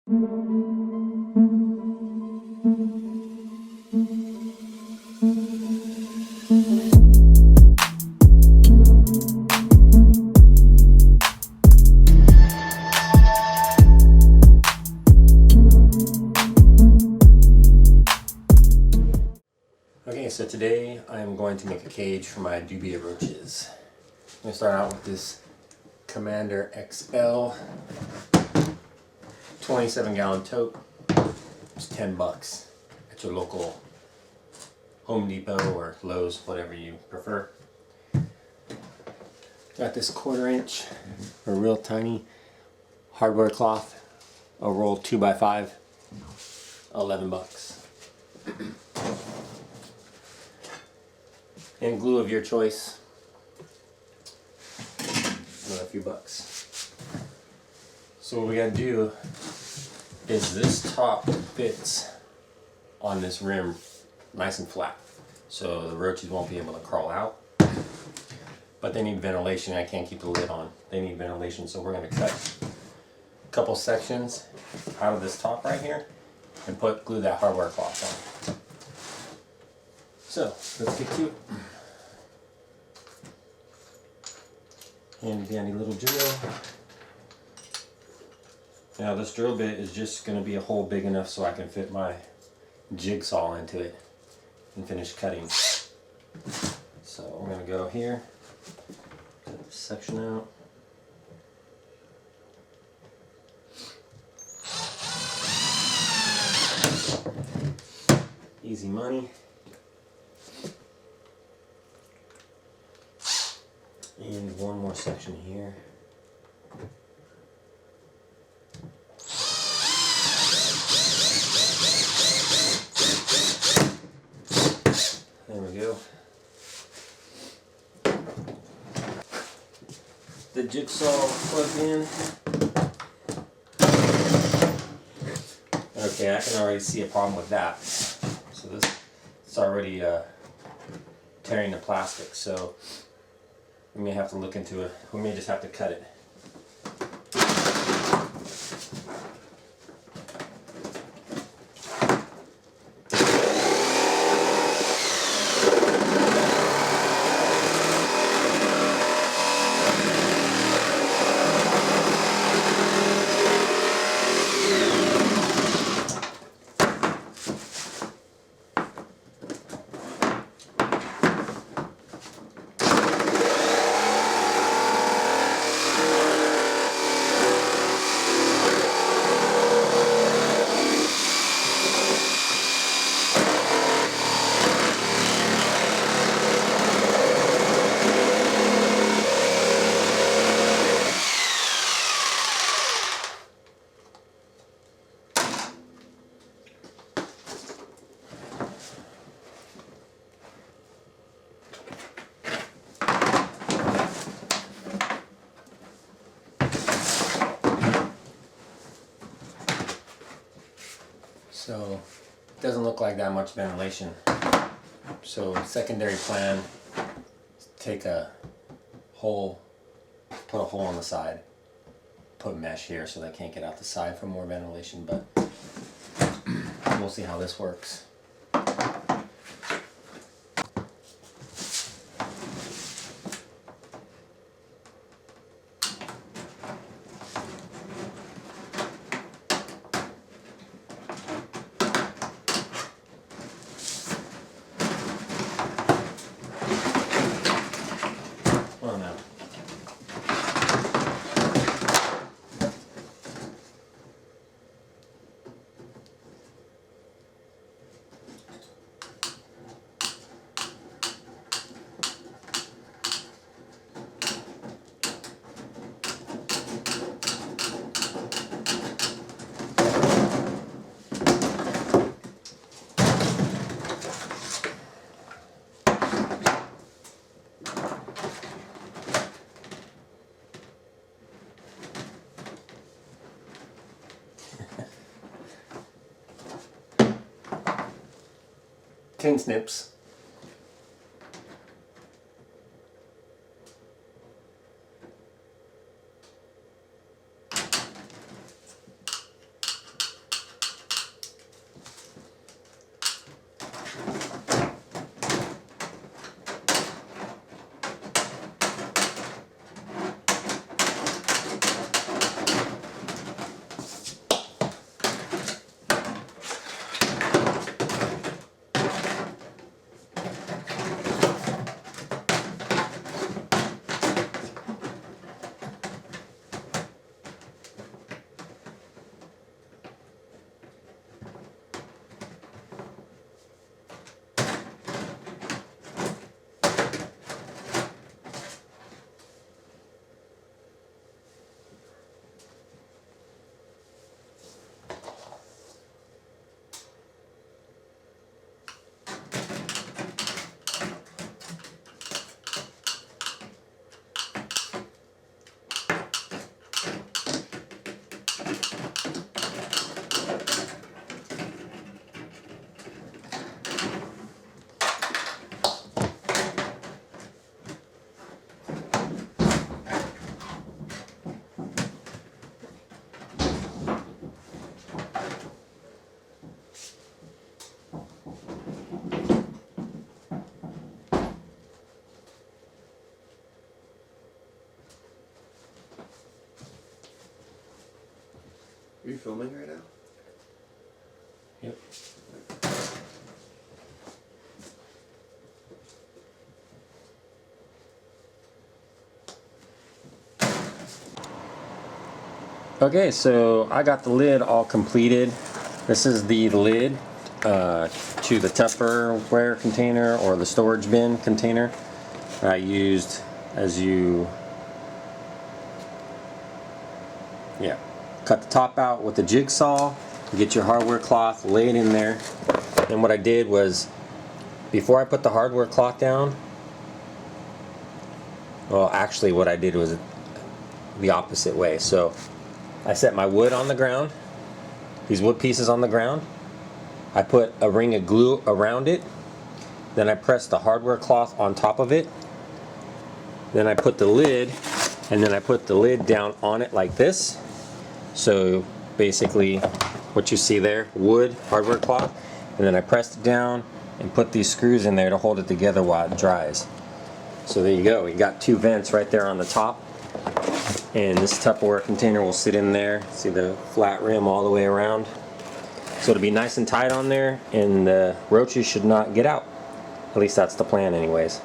Okay, so today I'm going to make a cage for my Dubia roaches. I'm going to start out with this Commander XL 27-gallon tote. It's $10 at your local Home Depot or Lowe's, whatever you prefer. Got this 1/4 inch, a real tiny hardware cloth, a roll 2x5, $11. And glue of your choice, another few bucks. So what we gotta do is this top fits on this rim nice and flat, so the roaches won't be able to crawl out. But they need ventilation. I can't keep the lid on. They need ventilation, so we're gonna cut a couple sections out of this top right here and glue that hardware cloth on. So let's get to it. Handy dandy little drill. Now this drill bit is just going to be a hole big enough so I can fit my jigsaw into it and finish cutting. So we're going to go here, cut this section out. Easy money. And one more section here. There we go. The jigsaw plugged in. Okay, I can already see a problem with that. So it's already tearing the plastic. So we may have to look into it. We may just have to cut it. So it doesn't look like that much ventilation. So secondary plan is take a hole, put a hole on the side, put mesh here so they can't get out the side for more ventilation, but we'll see how this works. Oh no. Tin snips. you filming right now? Yep. Okay, so I got the lid all completed. This is the lid to the Tupperware container or the storage bin container I used as you, cut the top out with the jigsaw, get your hardware cloth, lay it in there. And what I did was, before I put the hardware cloth down, well actually what I did was the opposite way. So I set my wood on the ground, these wood pieces on the ground. I put a ring of glue around it. Then I pressed the hardware cloth on top of it. Then I put the lid, and then I put the lid down on it like this. So basically what you see there, wood, hardware cloth, and then I pressed it down and put these screws in there to hold it together while it dries. So there you go, you got two vents right there on the top. And this Tupperware container will sit in there. See the flat rim all the way around. So it'll be nice and tight on there, and the roaches should not get out. At least that's the plan anyways.